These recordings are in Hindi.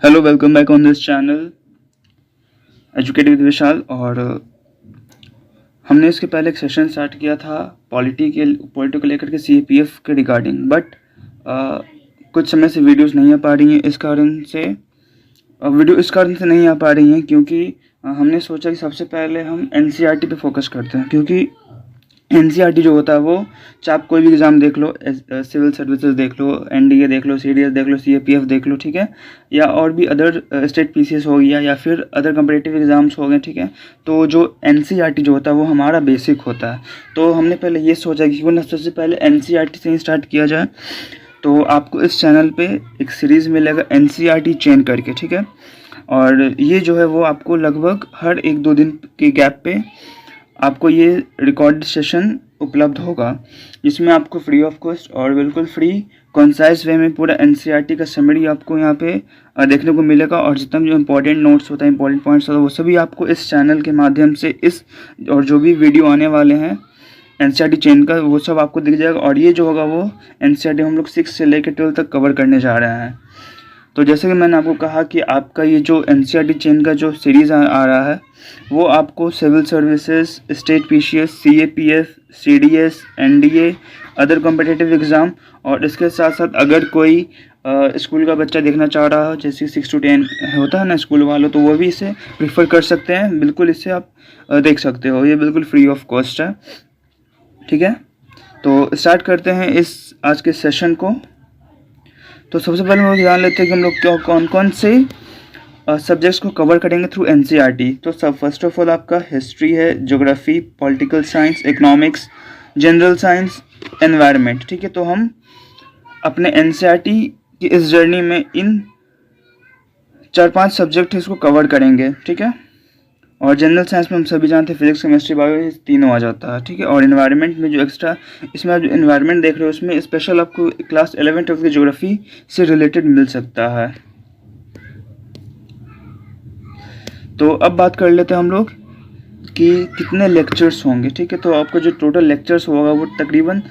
Hello, welcome back on this channel educate with Vishal. और हमने इसके पहले एक सेशन स्टार्ट किया था पॉलिटी को लेकर के CAPF के रिगार्डिंग, बट कुछ समय से वीडियोस नहीं आ पा रही हैं। इस कारण से नहीं आ पा रही हैं क्योंकि हमने सोचा कि सबसे पहले हम NCERT पे फोकस करते हैं, क्योंकि NCERT जो होता है वो चाहे आप कोई भी एग्ज़ाम देख लो, सिविल सर्विसेज देख लो, NDA देख लो, CDS देख लो, CAPF देख लो, ठीक है, या और भी अदर स्टेट PCS हो गया या फिर अदर कम्पिटिटिव एग्ज़ाम्स हो गए, ठीक है। तो जो NCERT जो होता है वो हमारा बेसिक होता है। तो हमने पहले ये सोचा कि क्यों ना सबसे पहले NCERT से ही स्टार्ट किया जाए। तो आपको इस चैनल पे एक सीरीज़ मिलेगा NCERT चेन करके, ठीक है। और ये जो है वो आपको लगभग हर 1-2 दिन के गैप पे आपको ये रिकॉर्ड सेशन उपलब्ध होगा, जिसमें आपको फ्री ऑफ कॉस्ट और बिल्कुल फ्री कॉन्साइज वे में पूरा NCERT का समरी आपको यहाँ पे देखने को मिलेगा। और जितना जो इम्पोर्टेंट नोट्स होता है, इंपॉर्टेंट पॉइंट्स होता है, वो सभी आपको इस चैनल के माध्यम से और जो भी वीडियो आने वाले हैं NCERT चेन का, वो सब आपको दिख जाएगा। और ये जो होगा वो NCERT हम लोग 6 से लेकर 12 तक कवर करने जा रहे हैं। तो जैसे कि मैंने आपको कहा कि आपका ये जो NCERT चेन का जो सीरीज़ आ रहा है वो आपको civil services, state PCS, CAPF, CDS, NDA, other competitive exam, और इसके साथ साथ अगर कोई स्कूल का बच्चा देखना चाह रहा हो, जैसे 6 to 10 होता है ना स्कूल वालों, तो वो भी इसे प्रीफर कर सकते हैं। बिल्कुल इसे आप देख सकते हो, ये बिल्कुल फ्री ऑफ कॉस्ट है, ठीक है। तो स्टार्ट करते हैं इस आज के सेशन को। तो सबसे पहले हम लोग जान लेते हैं कि हम लोग कौन कौन से सब्जेक्ट्स को कवर करेंगे थ्रू NCERT। तो सब फर्स्ट ऑफ ऑल आपका हिस्ट्री है, geography, political science, economics, general science, environment, ठीक है। तो हम अपने NCERT की इस जर्नी में इन 4-5 सब्जेक्ट इसको कवर करेंगे, ठीक है। और जनरल साइंस में हम सभी जानते हैं फिजिक्स, केमिस्ट्री, बायो, तीनों आ जाता है, ठीक है। और एनवायरनमेंट में जो एक्स्ट्रा, इसमें आप जो एनवायरनमेंट देख रहे हो उसमें स्पेशल आपको क्लास 11-12 की ज्योग्राफी से रिलेटेड मिल सकता है। तो अब बात कर लेते हैं हम लोग कि कितने लेक्चर्स होंगे, ठीक है। तो आपको जो टोटल लेक्चर्स होगा वो तकरीबन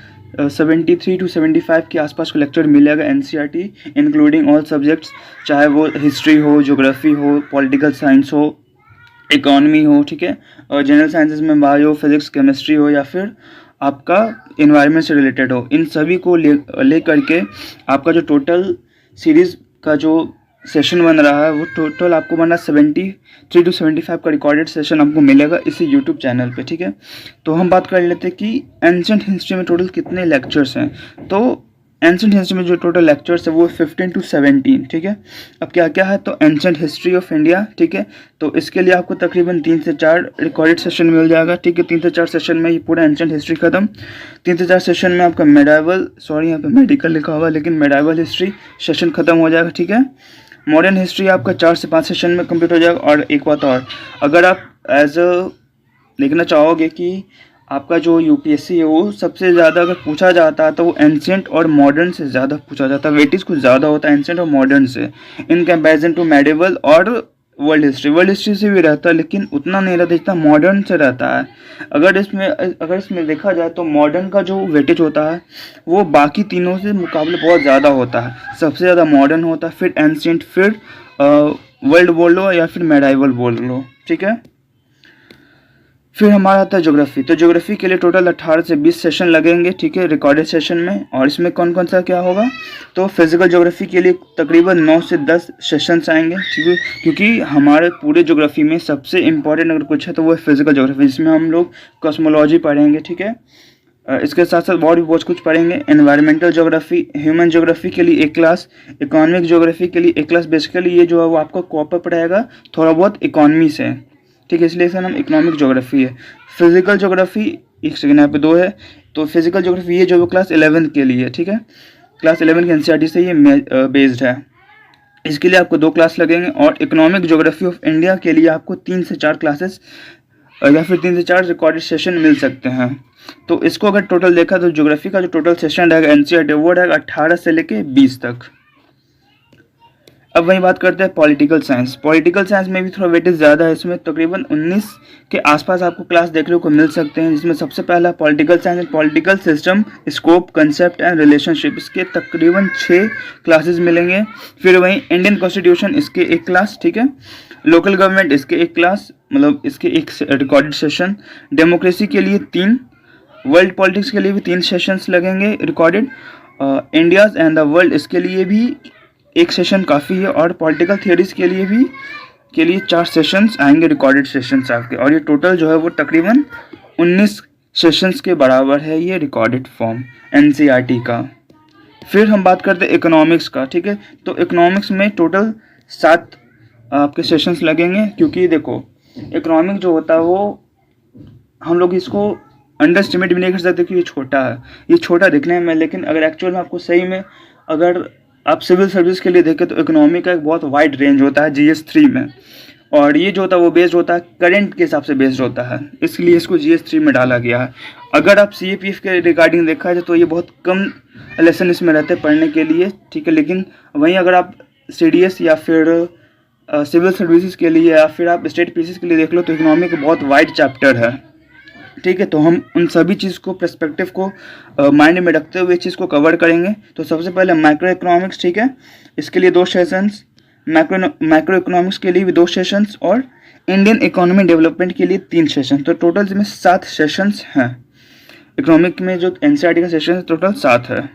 73 to 75 के आसपास को लेक्चर मिलेगा NCERT, इंक्लूडिंग ऑल सब्जेक्ट्स, चाहे वो हिस्ट्री हो, ज्योग्राफी हो, पॉलिटिकल साइंस हो, इकोनॉमी हो, ठीक है। और जनरल साइंसेज में बायो, फिजिक्स, केमिस्ट्री हो, या फिर आपका इन्वायरमेंट से रिलेटेड हो, इन सभी को ले करके आपका जो टोटल सीरीज़ का जो सेशन बन रहा है वो टोटल आपको बना 73 to 75 का रिकॉर्डेड सेशन आपको मिलेगा इसी यूट्यूब चैनल पे, ठीक है। तो हम बात कर लेते हैं कि एंशिएंट हिस्ट्री में टोटल कितने लेक्चर्स हैं। तो एंशिएंट हिस्ट्री में जो टोटल लेक्चर्स है वो 15 to 17, ठीक है। अब क्या क्या है, तो एंशिएंट हिस्ट्री ऑफ इंडिया, ठीक है। तो इसके लिए आपको तकरीबन 3 से 4 रिकॉर्डेड सेशन मिल जाएगा, ठीक है। 3 से 4 सेशन में ये पूरा एंशिएंट हिस्ट्री खत्म। 3 से 4 सेशन में आपका यहाँ पे मेडिकल लिखा हुआ है, लेकिन मेडाइवल हिस्ट्री सेशन खत्म हो जाएगा, ठीक है। मॉडर्न हिस्ट्री आपका 4 से 5 सेशन में कंप्लीट हो जाएगा। और एक बात और, अगर आप एज देखना चाहोगे कि आपका जो UPSC है वो सबसे ज़्यादा अगर पूछा जाता है तो वो एंशिएंट और मॉडर्न से ज़्यादा पूछा जाता है, वेटेज कुछ ज़्यादा होता है एंशिएंट और मॉडर्न से इन कंपैरिजन टू मेडिवल और वर्ल्ड हिस्ट्री से भी रहता है, लेकिन उतना नहीं रहता जितना मॉडर्न से रहता है। अगर इसमें देखा जाए तो मॉडर्न का जो वेटेज होता है वो बाकी तीनों से मुकाबले बहुत ज़्यादा होता है। सबसे ज़्यादा मॉडर्न होता है, फिर एंशिएंट, फिर वर्ल्ड बोल लो या फिर मेडाइवल बोल लो, ठीक है। फिर हमारा आता है ज्योग्राफी। तो ज्योग्राफी के लिए टोटल 18 से 20 सेशन लगेंगे, ठीक है, रिकॉर्डेड सेशन में। और इसमें कौन कौन सा क्या होगा, तो फिजिकल ज्योग्राफी के लिए तकरीबन 9 से 10 सेशंस आएंगे, ठीक है, क्योंकि हमारे पूरे ज्योग्राफी में सबसे इम्पॉर्टेंट अगर कुछ है तो वो है फिजिकल ज्योग्राफी, जिसमें हम लोग कॉस्मोलॉजी पढ़ेंगे, ठीक है। इसके साथ साथ और भी बहुत कुछ पढ़ेंगे। एनवायरमेंटल ज्योग्राफी, ह्यूमन ज्योग्राफी के लिए एक क्लास, इकोनॉमिक ज्योग्राफी के लिए एक क्लास। बेसिकली ये जो है वो आपको कॉपर पढ़ाएगा थोड़ा बहुत इकोनॉमी से, ठीक है, इसलिए इसका नाम इकोनॉमिक ज्योग्राफी है। फिजिकल ज्योग्राफी एक सेकेंड यहाँ पे 2 है। तो फिजिकल ज्योग्राफी ये जो है क्लास 11 के लिए, ठीक है, क्लास 11 के NCERT से ये बेस्ड है। इसके लिए आपको 2 क्लास लगेंगे। और इकोनॉमिक ज्योग्राफी ऑफ इंडिया के लिए आपको 3 से 4 क्लासेस या फिर 3 से 4 रिकॉर्डेड सेशन मिल सकते हैं। तो इसको अगर टोटल देखा तो ज्योग्राफी का जो टोटल सेशन रहेगा NCERT वो रहेगा 18 से लेके 20 तक। अब वही बात करते हैं पॉलिटिकल साइंस। पॉलिटिकल साइंस में भी थोड़ा वेटेज ज़्यादा है, इसमें तकरीबन 19 के आसपास आपको क्लास देखने को मिल सकते हैं, जिसमें सबसे पहला political science and political system, scope, concept and relationship, इसके तकरीबन 6 क्लासेस मिलेंगे। फिर वहीं इंडियन कॉन्स्टिट्यूशन, इसके एक क्लास, ठीक है। लोकल गवर्नमेंट, इसके एक क्लास, मतलब इसके एक रिकॉर्डेड सेशन। डेमोक्रेसी के लिए 3, वर्ल्ड पॉलिटिक्स के लिए भी 3 सेशंस लगेंगे recorded. India's and the world, इसके लिए भी एक सेशन काफ़ी है। और पॉलिटिकल थियरीज के लिए 4 सेशंस आएंगे, रिकॉर्डेड सेशंस आपके। और ये टोटल जो है वो तकरीबन 19 सेशंस के बराबर है, ये रिकॉर्डेड फॉर्म एनसीईआरटी का। फिर हम बात करते हैं इकोनॉमिक्स का, ठीक है। तो इकोनॉमिक्स में टोटल 7 आपके सेशंस लगेंगे, क्योंकि देखो इकोनॉमिक जो होता है वो हम लोग इसको अंडर एस्टिमेट भी नहीं कर सकते कि ये छोटा है, ये छोटा दिखने में, लेकिन अगर एक्चुअल में आपको सही में अगर आप सिविल सर्विस के लिए देखें तो इकोनॉमी का एक बहुत वाइड रेंज होता है GS3 में। और ये जो होता है वो बेस्ड होता है करंट के हिसाब से बेस्ड होता है, इसलिए इसको GS3 में डाला गया है। अगर आप CAPF के रिगार्डिंग देखा जाए तो ये बहुत कम लेसन इसमें रहते हैं पढ़ने के लिए, ठीक है। लेकिन वहीं अगर आप CDS या फिर सिविल सर्विसेज के लिए या फिर आप स्टेट पीसीस के लिए देख लो तो इकोनॉमी का बहुत वाइड चैप्टर है, ठीक है। तो हम उन सभी चीज़ को पर्सपेक्टिव को माइंड में रखते हुए चीज़ को कवर करेंगे। तो सबसे पहले माइक्रो इकोनॉमिक्स, ठीक है, इसके लिए 2 सेशंस, मैक्रो इकोनॉमिक्स के लिए भी 2 सेशंस और इंडियन इकोनॉमी डेवलपमेंट के लिए 3 सेशन। तो टोटल इसमें 7 सेशंस हैं। इकोनॉमिक में जो एनसीईआरटी का सेशन है टोटल 7 है।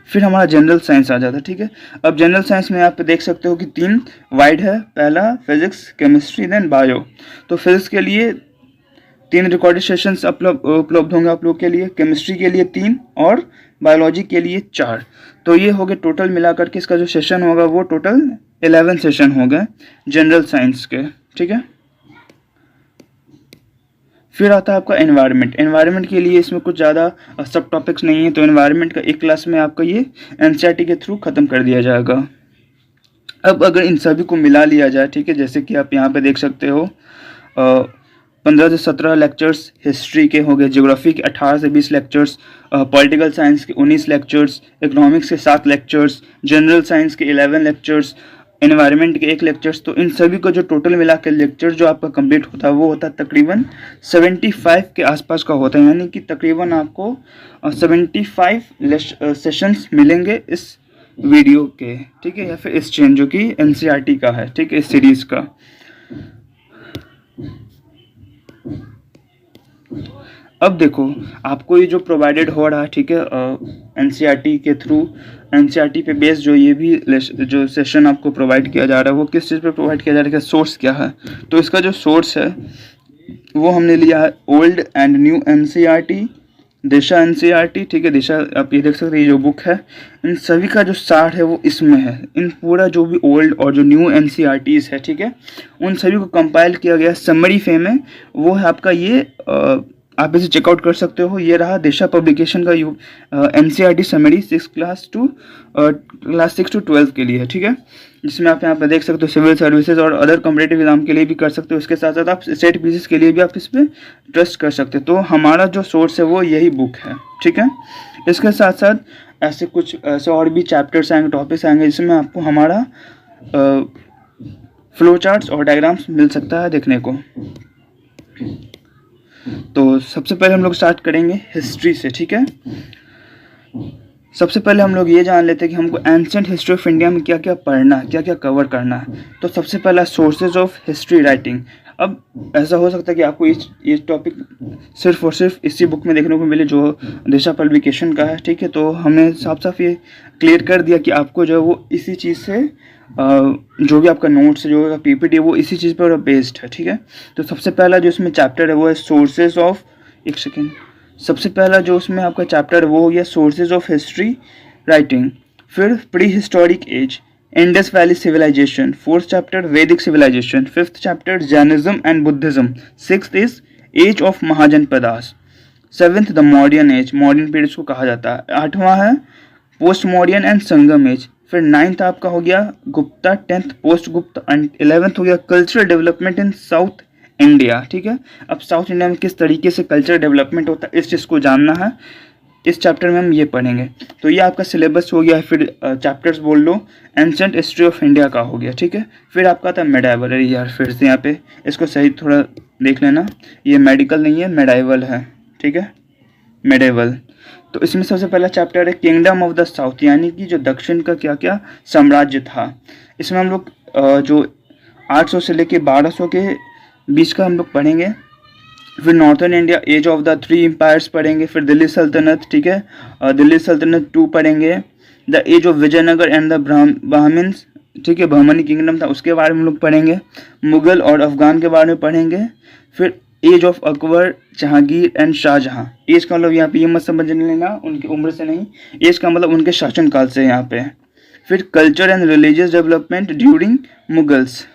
फिर हमारा जनरल साइंस आ जाता है, ठीक है। अब जनरल साइंस में आप देख सकते हो कि 3 वाइड है, पहला फिजिक्स, केमिस्ट्री, देन बायो। तो फिजिक्स के लिए 3 रिकॉर्डेड सेशंस उपलब्ध होंगे आप लोग के लिए, केमिस्ट्री के लिए 3 और बायोलॉजी के लिए 4। तो ये हो गए टोटल मिलाकर के इसका जो सेशन होगा वो टोटल 11 सेशन हो गए जनरल साइंस के, ठीक है। फिर आता है आपका एनवायरनमेंट। एनवायरनमेंट के लिए इसमें कुछ ज़्यादा सब टॉपिक्स नहीं है, तो एनवायरनमेंट का एक क्लास में आपका ये एनसीईआरटी के थ्रू ख़त्म कर दिया जाएगा। अब अगर इन सभी को मिला लिया जाए, ठीक है, जैसे कि आप यहाँ पे देख सकते हो 15 से 17 लेक्चर्स हिस्ट्री के हो गए, ज्योग्राफी के 18 से 20 लेक्चर्स, पॉलिटिकल साइंस के 19 लेक्चर्स, इकोनॉमिक्स के 7 लेक्चर्स, जनरल साइंस के 11 लेक्चर्स, एनवायरनमेंट के 1 लेक्चर्स। तो इन सभी को जो टोटल मिला के लेक्चर जो आपका कंप्लीट होता है वो होता है तकरीबन 75 के आसपास का होता है, यानी कि तकरीबन आपको 75 सेशंस मिलेंगे इस वीडियो के, ठीक है, या फिर इस चेन जो कि एनसीईआरटी का है, ठीक है, इस सीरीज़ का। अब देखो आपको ये जो प्रोवाइडेड हो रहा है, ठीक है, एनसीईआरटी के थ्रू, एनसीईआरटी पे बेस्ड जो ये भी जो सेशन आपको प्रोवाइड किया जा रहा है वो किस चीज़ पे प्रोवाइड किया जा रहा है, सोर्स क्या है। तो इसका जो सोर्स है वो हमने लिया है old and new NCERT, Disha NCERT, ठीक है। दिशा आप ये देख सकते हैं, ये जो बुक है इन सभी का जो सार है वो इसमें है। इन पूरा जो भी ओल्ड और जो न्यू एनसीईआरटीज़ है, ठीक है, उन सभी को कंपाइल किया गया समरी फे में, वो है आपका ये आप इसे चेकआउट कर सकते हो। ये रहा दिशा पब्लिकेशन का एनसीईआरटी समरी क्लास 6 to 12 के लिए है, ठीक है, जिसमें आप यहाँ पे देख सकते हो सिविल सर्विसेज और अदर कॉम्पिटेटिव एग्जाम के लिए भी कर सकते हो। इसके साथ साथ आप स्टेट पीसीस के लिए भी आप इस पर ट्रस्ट कर सकते हो। तो हमारा जो सोर्स है वो यही बुक है, ठीक है। इसके साथ साथ ऐसे और भी चैप्टर्स आएंगे, टॉपिक्स आएंगे, जिसमें आपको हमारा फ्लो चार्ट्स और डायग्राम्स मिल सकता है देखने को। तो सबसे पहले हम लोग स्टार्ट करेंगे हिस्ट्री से, ठीक है। सबसे पहले हम लोग ये जान लेते हैं कि हमको एंशिएंट हिस्ट्री ऑफ इंडिया में क्या क्या पढ़ना है, क्या क्या कवर करना है। तो सबसे पहला सोर्सेज ऑफ हिस्ट्री राइटिंग। अब ऐसा हो सकता है कि आपको ये टॉपिक सिर्फ और सिर्फ इसी बुक में देखने को मिले जो दिशा पब्लिकेशन का है, ठीक है। तो हमने साफ साफ ये क्लियर कर दिया कि आपको जो है वो इसी चीज़ से जो भी आपका नोट्स है, जो आपका पीपीटी है, वो इसी चीज़ पर बेस्ड है, ठीक है। तो सबसे पहला जो इसमें चैप्टर है वो है सोर्सेज ऑफ, एक सेकेंड, सबसे पहला जो उसमें आपका चैप्टर है वो हो गया सोर्सेज ऑफ हिस्ट्री राइटिंग। फिर pre historic age, Indus valley civilisation, 4th chapter Vedic civilisation, 5th chapter Jainism and Buddhism, 6th is age of Mahajanapadas, 7th the modern age, modern period को कहा जाता है, 8वां है post modern and Sangam age. फिर 9th आपका हो गया Gupta, 10th post Gupta and 11th हो गया cultural development in south India, ठीक है। अब साउथ इंडिया में किस तरीके से कल्चर डेवलपमेंट होता है इस चीज़ को जानना है। इस चैप्टर में हम ये पढ़ेंगे। तो ये आपका सिलेबस हो गया। फिर चैप्टर्स बोल लो, एंशंट हिस्ट्री ऑफ इंडिया का हो गया, ठीक है। फिर आपका था मेडाइवल। अरे यार फिर से यहाँ पे इसको सही थोड़ा देख लेना, ये मेडिकल नहीं है, मेडाइवल है, ठीक है, मेडाइवल। तो इसमें सबसे पहला चैप्टर है किंगडम ऑफ द साउथ, यानी कि जो दक्षिण का क्या क्या साम्राज्य था। इसमें हम लोग जो 800 से लेके 1200 के बीच का हम लोग पढ़ेंगे। फिर northern India, age of the 3 empires पढ़ेंगे। फिर दिल्ली सल्तनत, ठीक है, दिल्ली सल्तनत 2 पढ़ेंगे। The age of Vijayanagar and the ब्राह्मण्स, ठीक है, बहमनी किंगडम था, उसके बारे में हम लोग पढ़ेंगे। मुगल और अफगान के बारे में पढ़ेंगे। फिर age of Akbar, Jahangir and Shahjahan. Age का मतलब यहाँ पे ये मत समझ लेना उनकी उम्र से नहीं, एज का मतलब उनके शासनकाल से यहाँ पे। फिर culture and religious development during Mughals,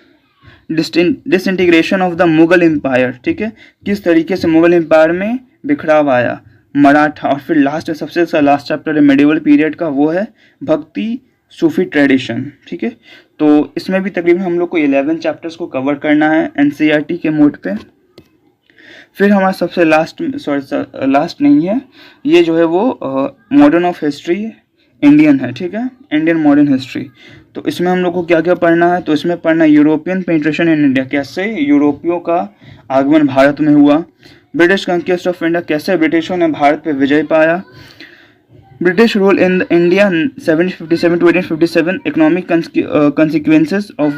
disintegration of the Mughal empire, ठीक है, किस तरीके से मुगल एम्पायर में बिखराव आया, मराठा। और फिर लास्ट सबसे लास्ट चैप्टर है मेडिवल पीरियड का, वो है भक्ति सूफी ट्रेडिशन, ठीक है। तो इसमें भी तकरीबन हम लोग को 11 चैप्टर्स को कवर करना है एनसीईआरटी के मोड पे। फिर हमारा सबसे लास्ट नहीं है, ये जो है वो मॉडर्न ऑफ हिस्ट्री इंडियन है, ठीक है, इंडियन मॉडर्न हिस्ट्री। तो इसमें हम लोग को क्या क्या पढ़ना है, तो इसमें पढ़ना यूरोपियन पेनिट्रेशन इन इंडिया, कैसे यूरोपियों का आगमन भारत में हुआ। ब्रिटिश कंक्वेस्ट ऑफ इंडिया, कैसे ब्रिटिशों ने भारत पे विजय पाया। British rule in India 1757 to 1857, economic consequences of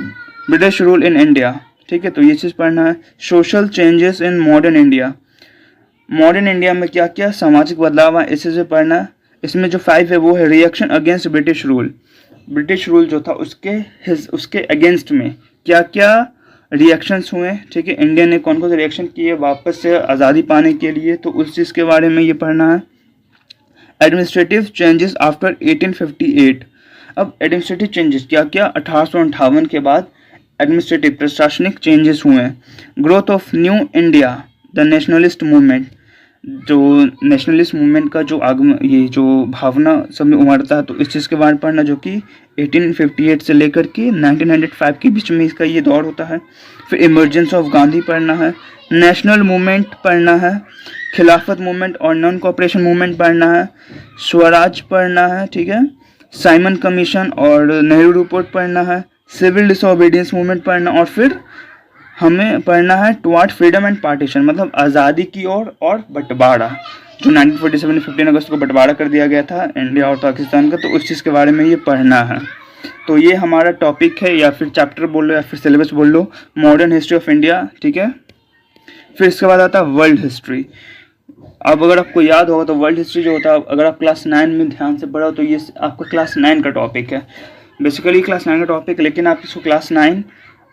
British rule in India, ठीक है, तो ये चीज़ पढ़ना है। Social changes in modern India, modern India में क्या क्या सामाजिक बदलाव है, इसे से पढ़ना है। इसमें जो 5 है वो है reaction against British rule, British rule जो था उसके अगेंस्ट में क्या क्या रिएक्शंस हुए, ठीक है, इंडिया ने कौन कौन से रिएक्शन किए वापस से आज़ादी पाने के लिए, तो उस चीज़ के बारे में ये पढ़ना है। एडमिनिस्ट्रेटिव चेंजेस आफ्टर 1858, अब एडमिनिस्ट्रेटिव चेंजेस क्या क्या 1858 के बाद एडमिनिस्ट्रेटिव प्रशासनिक चेंजेस हुए हैं। Growth of new India, the nationalist movement, जो नेशनलिस्ट मूवमेंट का जो आगमन, ये जो भावना सब में उमड़ता है, तो इस चीज़ के बारे में पढ़ना, जो कि 1858 से लेकर के 1905 के बीच में इसका ये दौर होता है। फिर इमरजेंस ऑफ गांधी पढ़ना है। नेशनल मूवमेंट पढ़ना है। खिलाफत मूवमेंट और नॉन कोऑपरेशन मूवमेंट पढ़ना है। स्वराज पढ़ना है, ठीक है, साइमन कमीशन और नेहरू रिपोर्ट पढ़ना है। सिविल डिसोबीडियंस मूवमेंट पढ़ना, और फिर हमें पढ़ना है टुवार्ड फ्रीडम एंड पार्टीशन, मतलब आज़ादी की ओर और बंटवारा, जो 1947 में 15 अगस्त को बंटवारा कर दिया गया था इंडिया और पाकिस्तान का, तो उस चीज़ के बारे में ये पढ़ना है। तो ये हमारा टॉपिक है, या फिर चैप्टर बोल लो या फिर सिलेबस बोल लो, मॉडर्न हिस्ट्री ऑफ इंडिया, ठीक है। फिर इसके बाद आता है वर्ल्ड हिस्ट्री। अब अगर आपको याद होगा तो वर्ल्ड हिस्ट्री जो होता है, अगर आप क्लास 9 में ध्यान से पढ़ो तो ये आपका क्लास 9 का टॉपिक है, बेसिकली क्लास 9 का टॉपिक, लेकिन आप इसको क्लास 9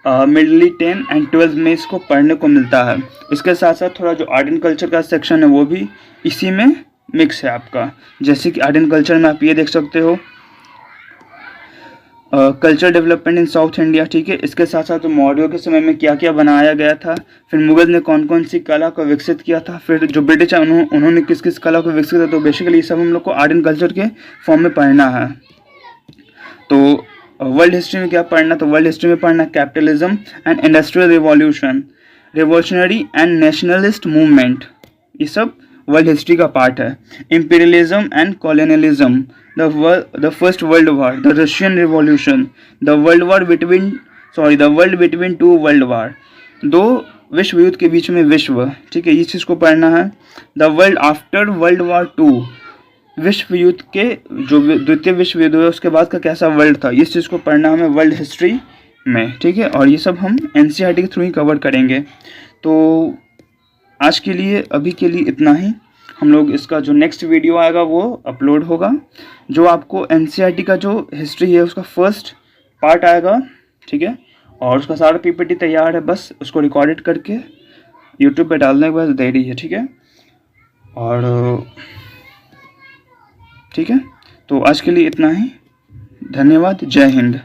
मिडली 10 एंड 12 में इसको पढ़ने को मिलता है। इसके साथ साथ थोड़ा जो आर्ट एंड कल्चर का सेक्शन है वो भी इसी में मिक्स है आपका, जैसे कि आर्ट एंड कल्चर में आप ये देख सकते हो culture development in south India, ठीक है। इसके साथ साथ मौर्यों के समय में क्या क्या बनाया गया था, फिर मुगल ने कौन कौन सी कला को विकसित किया था, फिर जो ब्रिटिश है उन्होंने किस किस कला को विकसित किया, तो बेसिकली ये सब हम लोग को आर्ट एंड कल्चर के फॉर्म में पढ़ना है। तो वर्ल्ड हिस्ट्री में क्या पढ़ना, तो वर्ल्ड हिस्ट्री में पढ़ना capitalism and industrial revolution, revolutionary and nationalist movement, ये सब वर्ल्ड हिस्ट्री का पार्ट है। Imperialism and colonialism, the first world war, the Russian revolution, the world between 2 world war, 2 विश्व युद्ध के बीच में विश्व, ठीक है, इस चीज़ को पढ़ना है। The world after world war 2, विश्व युद्ध के जो द्वितीय विश्व युद्ध हुआ उसके बाद का कैसा वर्ल्ड था, इस चीज़ को पढ़ना हमें वर्ल्ड हिस्ट्री में, ठीक है। और ये सब हम एनसीईआरटी के थ्रू ही कवर करेंगे। तो आज के लिए अभी के लिए इतना ही। हम लोग इसका जो नेक्स्ट वीडियो आएगा वो अपलोड होगा, जो आपको एनसीईआरटी का जो हिस्ट्री है उसका फर्स्ट पार्ट आएगा, ठीक है, और उसका सारा पीपीटी तैयार है, बस उसको रिकॉर्डेड करके यूट्यूब पे डालने के बाद दे रही है, ठीक है। और ठीक है, तो आज के लिए इतना ही। धन्यवाद, जय हिंद।